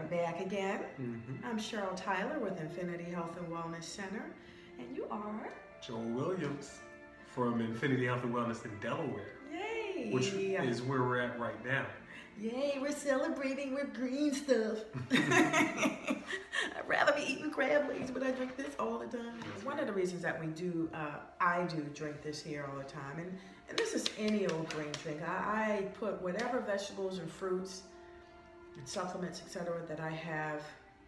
are back again. Mm-hmm. I'm Cheryl Tyler with Infinity Health and Wellness Center, and you are? Joel Williams from Infinity Health and Wellness in Delaware. Yay! Which is where we're at right now. Yay, we're celebrating with green stuff. I'd rather be eating crab legs, but I drink this all the time. One of the reasons that I do drink this here all the time, and this is any old green drink. I put whatever vegetables and fruits and supplements, etc., that I have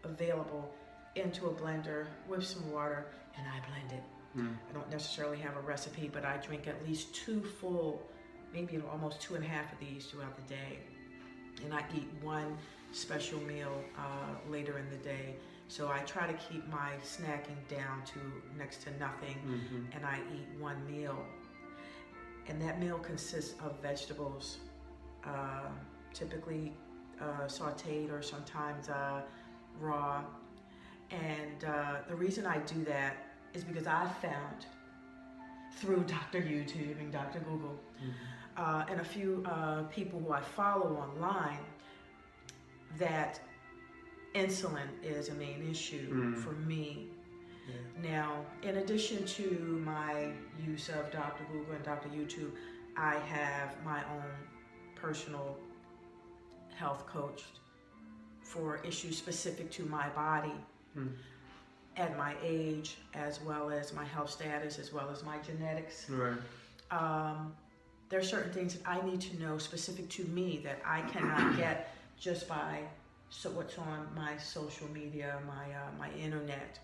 available into a blender with some water, and I blend it. I don't necessarily have a recipe, but I drink at least 2 full, maybe almost 2.5 of these throughout the day. And I eat one special meal later in the day. So I try to keep my snacking down to next to nothing, and I eat one meal. And that meal consists of vegetables, typically sauteed or sometimes raw. And the reason I do that is because I found through Dr. YouTube and Dr. Google and a few people who I follow online that insulin is a main issue for me. Now, in addition to my use of Dr. Google and Dr. YouTube, I have my own personal health coach for issues specific to my body at my age, as well as my health status, as well as my genetics. Right. There are certain things that I need to know specific to me that I cannot get just by what's on my social media, my internet.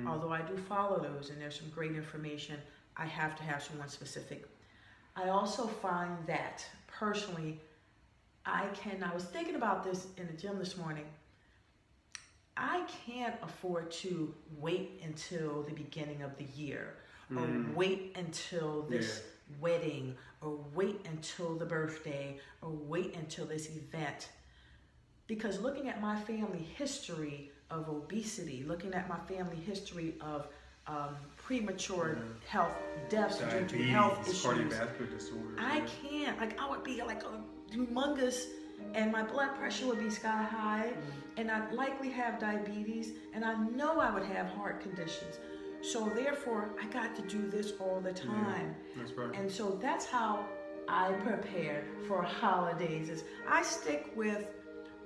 Although I do follow those and there's some great information, I have to have someone specific. I also find that personally, I was thinking about this in the gym this morning. I can't afford to wait until the beginning of the year, or wait until this wedding, or wait until the birthday, or wait until this event. Because looking at my family history of obesity, looking at my family history of premature health deaths due to health issues, cardiovascular disorders. I can't. Like, I would be like a humongous, and my blood pressure would be sky high, and I'd likely have diabetes, and I know I would have heart conditions. So therefore, I got to do this all the time. That's right. And so that's how I prepare for holidays. Is I stick with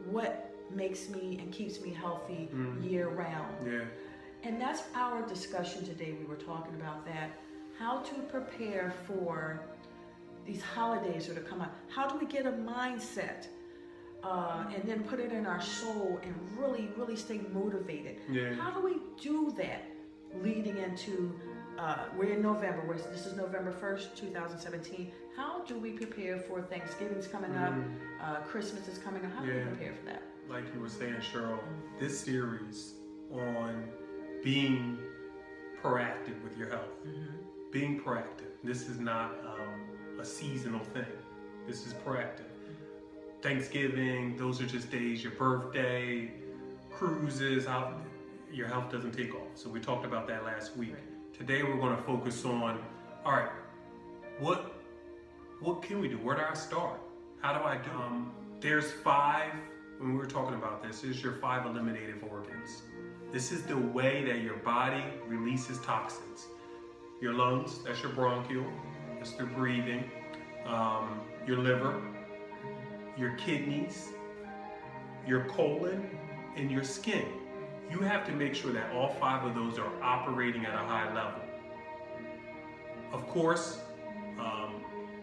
what makes me and keeps me healthy year round. And that's our discussion today. We were talking about that. How to prepare for these holidays that are coming up. How do we get a mindset and then put it in our soul and really, really stay motivated? How do we do that leading into, we're in November, this is November 1st, 2017. How do we prepare for Thanksgiving's coming up, Christmas is coming up? How do we prepare for that? Like you were saying, Cheryl, this series on being proactive with your health, being proactive. This is not a seasonal thing. This is proactive. Thanksgiving, those are just days, your birthday, cruises, your health doesn't take off. So we talked about that last week. Today we're going to focus on, all right, what can we do? Where do I start? How do I do it? There's 5, when we were talking about this, is your 5 eliminative organs. This is the way that your body releases toxins. Your lungs, that's your bronchial, that's through breathing. Your liver, your kidneys, your colon, and your skin. You have to make sure that all 5 of those are operating at a high level. Of course,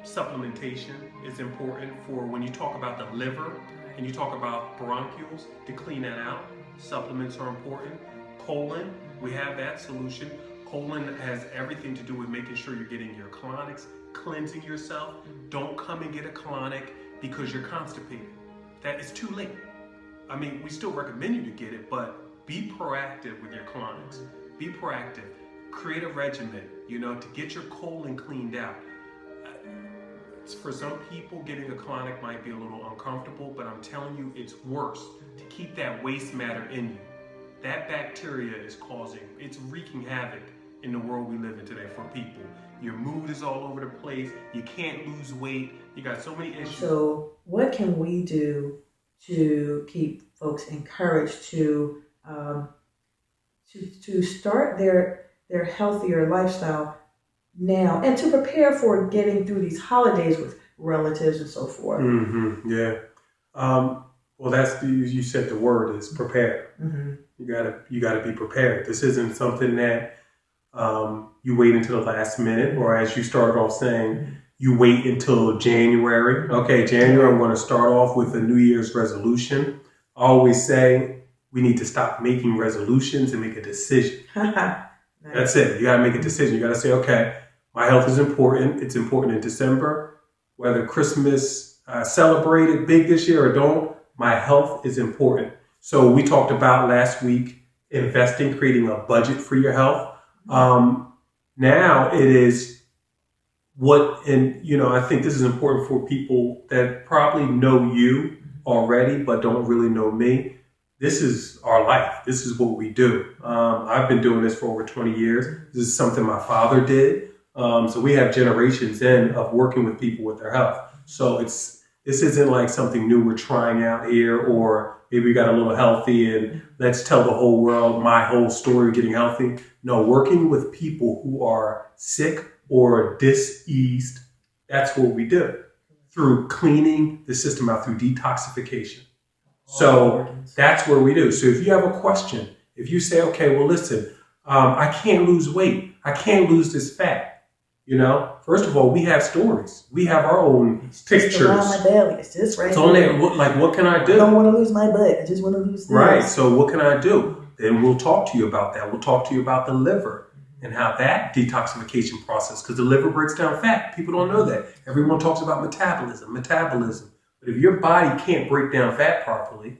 supplementation is important for when you talk about the liver and you talk about bronchioles, to clean that out. Supplements are important. Colon, we have that solution. Colon has everything to do with making sure you're getting your colonics, cleansing yourself. Don't come and get a colonic because you're constipated. That is too late. I mean, we still recommend you to get it, but be proactive with your colonics. Be proactive. Create a regimen, to get your colon cleaned out. For some people, getting a colonic might be a little uncomfortable, but I'm telling you, it's worse to keep that waste matter in you. That bacteria is it's wreaking havoc in the world we live in today for people. Your mood is all over the place. You can't lose weight. You got so many issues. So what can we do to keep folks encouraged to start their healthier lifestyle now, and to prepare for getting through these holidays with relatives and so forth. Mm-hmm. Yeah. Well, you said the word is prepared. Mm-hmm. You gotta be prepared. This isn't something that you wait until the last minute, or as you started off saying, you wait until January. Okay, January, I'm going to start off with a New Year's resolution. I always say we need to stop making resolutions and make a decision. Nice. That's it. You got to make a decision. You got to say, okay, my health is important. It's important in December. Whether Christmas celebrated big this year or don't, my health is important. So we talked about last week investing, creating a budget for your health. Now it is I think this is important for people that probably know you already, but don't really know me. This is our life. This is what we do. I've been doing this for over 20 years. This is something my father did. So we have generations in of working with people with their health. So this isn't like something new we're trying out here, or maybe we got a little healthy and let's tell the whole world my whole story of getting healthy. No, working with people who are sick or diseased, that's what we do. Through cleaning the system out, through detoxification. So that's where we do. So if you have a question, if you say, okay, well, listen, I can't lose weight. I can't lose this fat. First of all, we have stories. We have our own pictures. Just around my belly. It's just right. It's on there. What can I do? I don't want to lose my butt. I just want to lose this. Right. So what can I do? Then we'll talk to you about that. We'll talk to you about the liver and how that detoxification process, because the liver breaks down fat. People don't know that. Everyone talks about metabolism. But if your body can't break down fat properly,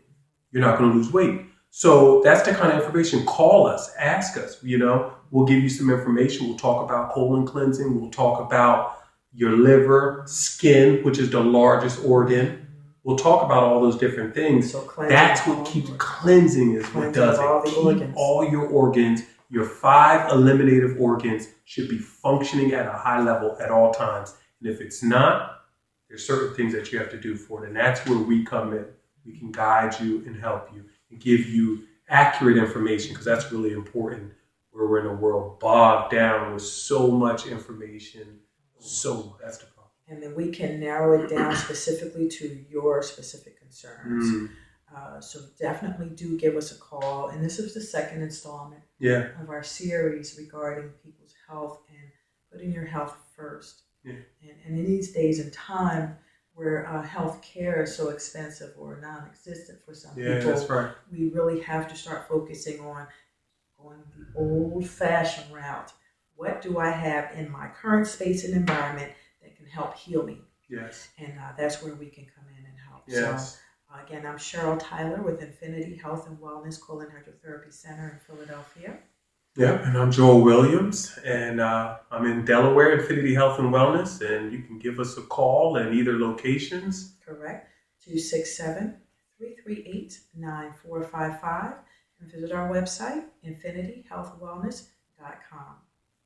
you're not going to lose weight. So that's the kind of information. Call us, ask us, we'll give you some information. We'll talk about colon cleansing. We'll talk about your liver, skin, which is the largest organ. We'll talk about all those different things. So that's what keeps cleansing is what does it. Keep all your organs, your 5 eliminative organs should be functioning at a high level at all times. And if it's not, there's certain things that you have to do for it. And that's where we come in. We can guide you and help you and give you accurate information, because that's really important where we're in a world bogged down with so much information. So that's the problem. And then we can narrow it down specifically to your specific concerns. So definitely do give us a call. And this is the second installment of our series regarding people's health and putting your health first. Yeah. And in these days and time where health care is so expensive or non-existent for some people, that's right. We really have to start focusing on going the old-fashioned route. What do I have in my current space and environment that can help heal me? Yes. And that's where we can come in and help. Yes. So, again, I'm Cheryl Tyler with Infinity Health and Wellness Colon Hydrotherapy Center in Philadelphia. Yeah, and I'm Joel Williams, and I'm in Delaware, Infinity Health and Wellness, and you can give us a call in either locations. Correct. 267-338-9455, and visit our website, infinityhealthwellness.com.